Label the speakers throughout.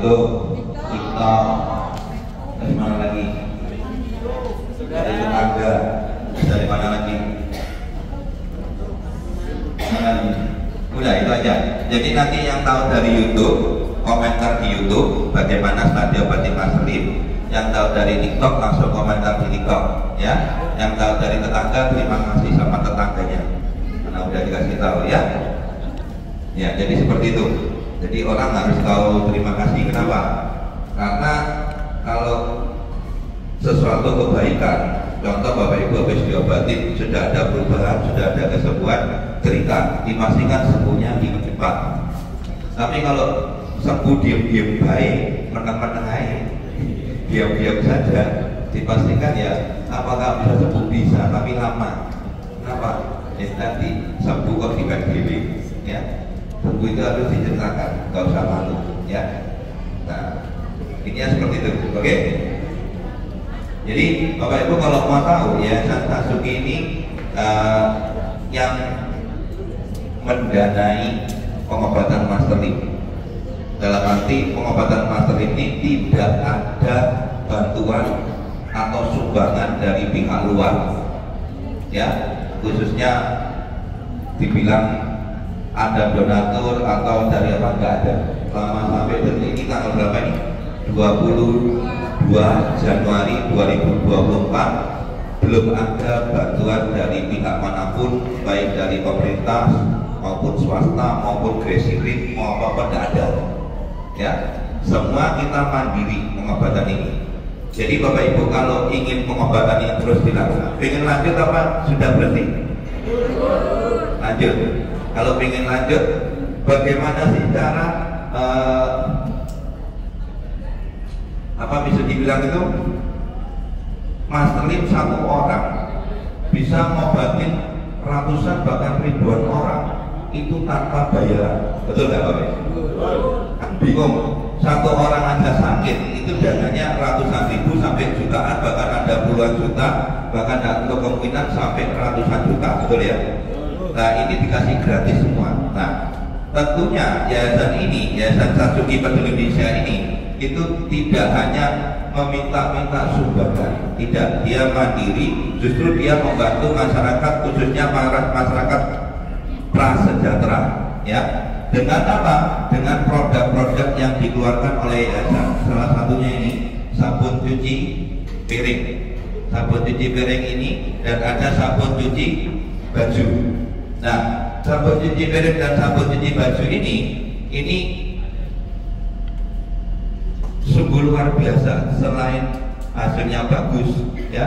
Speaker 1: YouTube, TikTok, dari mana lagi? Dari tetangga, dari mana lagi? Udah itu aja. Jadi nanti yang tahu dari YouTube, komentar di YouTube bagaimana stadion batik Mas Selim. Yang tahu dari TikTok langsung komentar di TikTok, ya. Yang tahu dari tetangga terima kasih sama tetangganya, karena udah dikasih tahu, ya. Ya, jadi seperti itu. Jadi orang harus tahu terima kasih. Kenapa? Karena kalau sesuatu kebaikan, contoh Bapak Ibu habis diobati, sudah ada perubahan, sudah ada kesembuhan, cerita, dipastikan sembuhnya di cepat. Tapi kalau sembuh diam-diam baik, menang-menang aja, diam-diam saja, dipastikan ya apakah bisa sembuh, bisa, tapi lama. Kenapa? Ya nanti sembuh kok dibagi, ya. Sembuh itu harus diceritakan, nggak usah malu, ya. Nah, ini ya seperti itu, oke? Jadi Bapak Ibu kalau mau tahu ya, Satsuki ini yang mendanai pengobatan Mas Selim. Dalam arti pengobatan Mas Selim ini tidak ada bantuan atau sumbangan dari pihak luar, ya. Khususnya dibilang ada donatur atau dari apa, nggak ada. Selama sampai detik ini tanggal berapa ini? 22 Januari 2024 belum ada bantuan dari pihak manapun, baik dari pemerintah maupun swasta maupun Gresirin mau apa-apa, tidak ada, ya. Semua kita mandiri pengobatan ini. Jadi Bapak Ibu kalau ingin pengobatan ini terus dilakukan, ingin lanjut apa sudah berhenti? Lanjut. Kalau ingin lanjut, bagaimana sih cara apa bisa dibilang itu? Mas Selim satu orang bisa ngobatin ratusan bahkan ribuan orang itu tanpa bayaran, betul nggak Bapak? Kan bingung, satu orang aja sakit itu dananya ratusan ribu sampai jutaan, bahkan ada puluhan juta, bahkan untuk kemungkinan sampai ratusan juta, betul ya? Nah ini dikasih gratis semua. Nah tentunya yayasan ini, Yayasan Satsuki Peduli Indonesia ini itu tidak hanya meminta-minta sumbangan, tidak, dia mandiri, justru dia membantu masyarakat, khususnya masyarakat prasejahtera, ya. Dengan apa? Dengan produk-produk yang dikeluarkan oleh yayasan. Salah satunya ini sabun cuci piring, sabun cuci piring ini, dan ada sabun cuci baju. Nah, sabun cuci piring dan sabun cuci baju ini sungguh luar biasa. Selain hasilnya bagus, ya,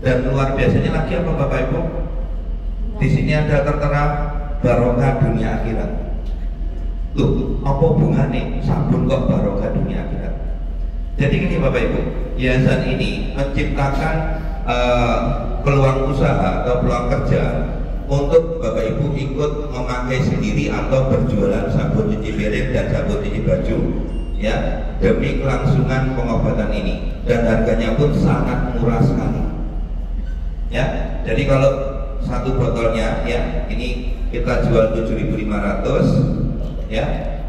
Speaker 1: dan luar biasanya lagi apa Bapak Ibu? Di sini ada tertera barokah dunia akhirat. Loh, apa hubungannya sabun kok barokah dunia akhirat? Jadi gini Bapak Ibu, yayasan ini menciptakan peluang usaha atau peluang kerja untuk Bapak Ibu ikut memakai sendiri atau berjualan sabun cuci piring dan sabun cuci baju, ya, demi kelangsungan pengobatan ini, dan harganya pun sangat murah sekali, ya. Jadi kalau satu botolnya, ya, ini kita jual 7.500, ya.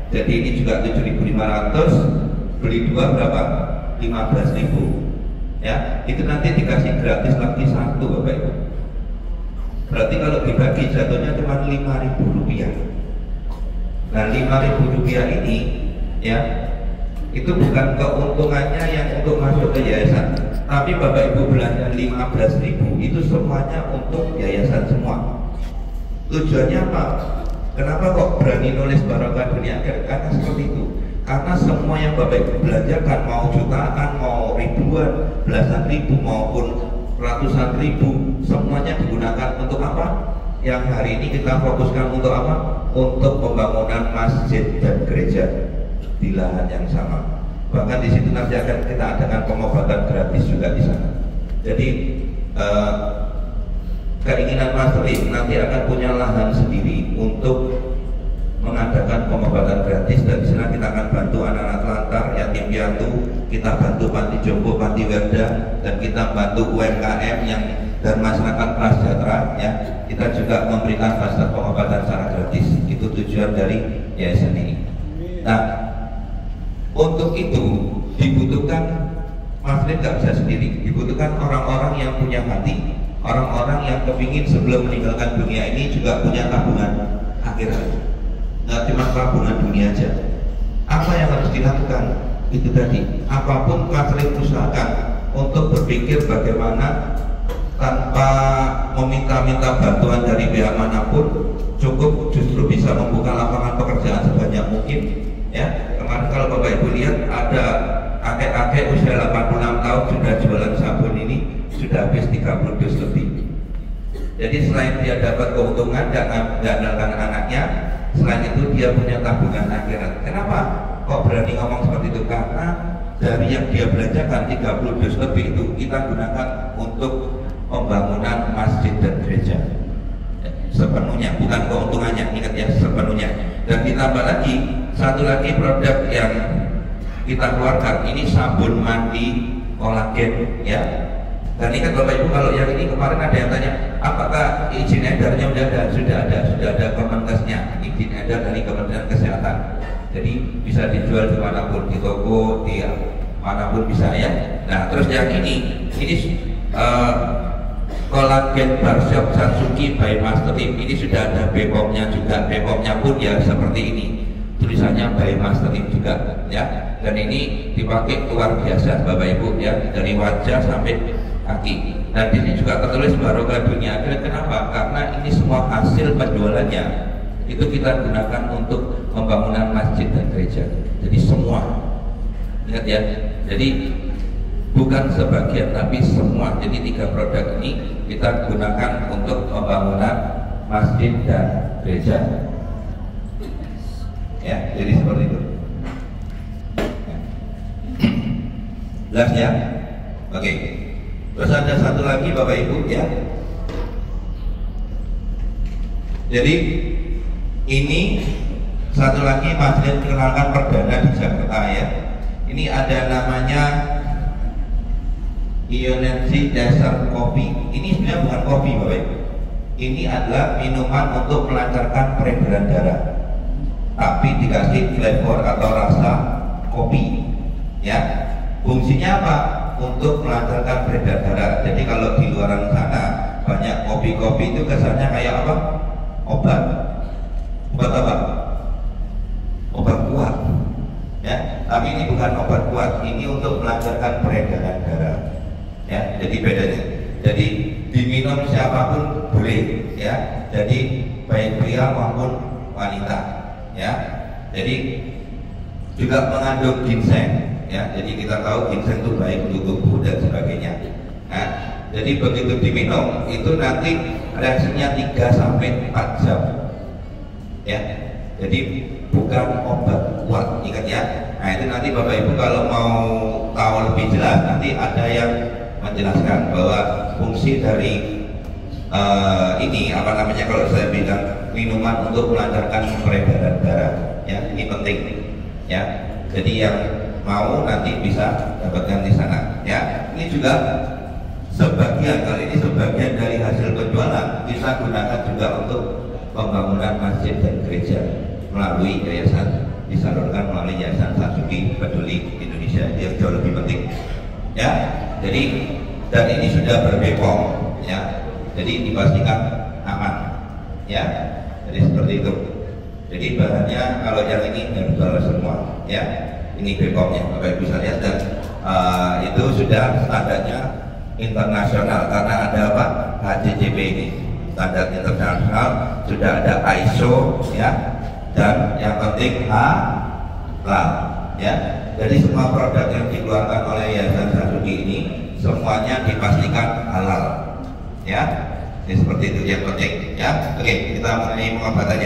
Speaker 1: Jadi ini juga 7.500, beli dua berapa? 15.000, ya. Itu nanti dikasih gratis lagi satu Bapak Ibu. Berarti kalau dibagi jatuhnya cuma 5.000 rupiah. Nah 5.000 rupiah ini, ya, itu bukan keuntungannya yang untuk masuk ke yayasan, tapi Bapak Ibu belanja 15.000 itu semuanya untuk yayasan semua. Tujuannya apa? Kenapa kok berani nulis barokah dunia akhirat? Karena seperti itu. Karena semua yang Bapak Ibu belanjakan, mau jutaan, mau ribuan, belasan ribu maupun ratusan ribu, semuanya digunakan untuk apa? Yang hari ini kita fokuskan untuk apa? Untuk pembangunan masjid dan gereja di lahan yang sama. Bahkan di situ nanti akan kita adakan pengobatan gratis juga di sana. Jadi keinginan Mas Selim nanti akan punya lahan sendiri untuk mengadakan pengobatan gratis, dan di sana kita akan bantu anak-anak telantar, yatim piatu, kita bantu panti jompo, panti werda, dan kita bantu UMKM yang dan masyarakat prasejahtera, ya. Kita juga memberikan fasilitas pengobatan secara gratis. Itu tujuan dari yayasan ini. Nah, Untuk itu dibutuhkan, Mas Rin nggak bisa sendiri, dibutuhkan orang-orang yang punya hati, orang-orang yang kepingin sebelum meninggalkan dunia ini juga punya tabungan akhirat, nggak cuma tabungan dunia aja. Apa yang harus dilakukan? Itu tadi, apapun Mas Rin usahakan untuk berpikir bagaimana tanpa meminta-minta bantuan dari pihak manapun, cukup justru bisa membuka lapangan pekerjaan sebanyak mungkin. Ya, kemarin kalau Bapak Ibu lihat ada kakek-kakek usia 86 tahun sudah jualan sabun ini sudah habis 30 dus lebih. Jadi selain dia dapat keuntungan dan mengandalkan anaknya, selain itu dia punya tabungan akhirat. Kenapa kok berani ngomong seperti itu? Karena dari yang dia belanjakan 30 dus lebih itu kita gunakan untuk pembangunan masjid dan gereja sepenuhnya, bukan keuntungannya, ingat ya, sepenuhnya. Dan ditambah lagi satu lagi produk yang kita keluarkan, ini sabun mandi kolagen ya. Dan ingat Bapak Ibu, kalau yang ini kemarin ada yang tanya apakah izin edarnya sudah ada Kemenkesnya, izin edar dari Kementerian Kesehatan. Jadi bisa dijual dimanapun, di toko, di manapun bisa ya. Nah terus yang ini kolagen Barshop Satsuki by Master Lim, ini sudah ada BPOM-nya juga. BPOM-nya pun ya seperti ini, tulisannya by Master Lim juga ya. Dan ini dipakai luar biasa Bapak Ibu ya, dari wajah sampai kaki. Dan di sini juga tertulis barokah dunia akhirat. Kenapa? Karena ini semua hasil penjualannya itu kita gunakan untuk pembangunan masjid dan gereja. Jadi semua, ingat ya. Jadi bukan sebagian tapi semua. Jadi 3 produk ini kita gunakan untuk pembangunan masjid dan gereja. Ya, jadi seperti itu. Jelas ya? Oke. Terus ada satu lagi Bapak Ibu ya. Jadi ini satu lagi masjid kenalkan perdana di Jakarta ya. Ini ada namanya Ionensi Dasar Kopi. Ini sebenarnya bukan kopi Bapak Ibu. Ini adalah minuman untuk melancarkan peredaran darah, tapi dikasih flavor atau rasa kopi ya. Fungsinya apa? Untuk melancarkan peredaran darah. Jadi kalau di luar sana banyak kopi-kopi itu kesannya kayak apa? Obat apa? Obat kuat ya. Tapi ini bukan obat kuat, ini untuk melancarkan peredaran darah ya. Jadi bedanya, jadi diminum siapapun boleh ya. Jadi baik pria maupun wanita ya. Jadi juga mengandung ginseng ya. Jadi kita tahu ginseng itu baik untuk tubuh dan sebagainya. Nah, jadi begitu diminum itu nanti reaksinya 3-4 jam ya. Jadi bukan obat kuat, ingat ya. Nah itu nanti Bapak Ibu kalau mau tahu lebih jelas nanti ada yang menjelaskan bahwa fungsi dari ini apa namanya, kalau saya bilang minuman untuk melancarkan peredaran darah ya, ini penting ya. Jadi yang mau nanti bisa dapatkan di sana ya. Ini juga sebagian, kali ini sebagian dari hasil penjualan bisa gunakan juga untuk pembangunan masjid dan gereja melalui yayasan, disalurkan melalui Yayasan Satsuki Peduli Indonesia yang jauh lebih penting ya. Jadi dan ini sudah berbepom ya, jadi dipastikan aman ya. Jadi seperti itu. Jadi bahannya kalau yang ini harus semua ya. Ini BPOM-nya Bapak Ibu bisa lihat. Dan itu sudah standarnya internasional karena ada apa? HACCP ini standar internasional, sudah ada ISO ya. Dan yang penting halal ya. Jadi semua produk yang dikeluarkan oleh Yayasan Satsuki ini semuanya dipastikan halal ya. Ini seperti itu yang penting ya. Oke, kita mengenai pengobatannya.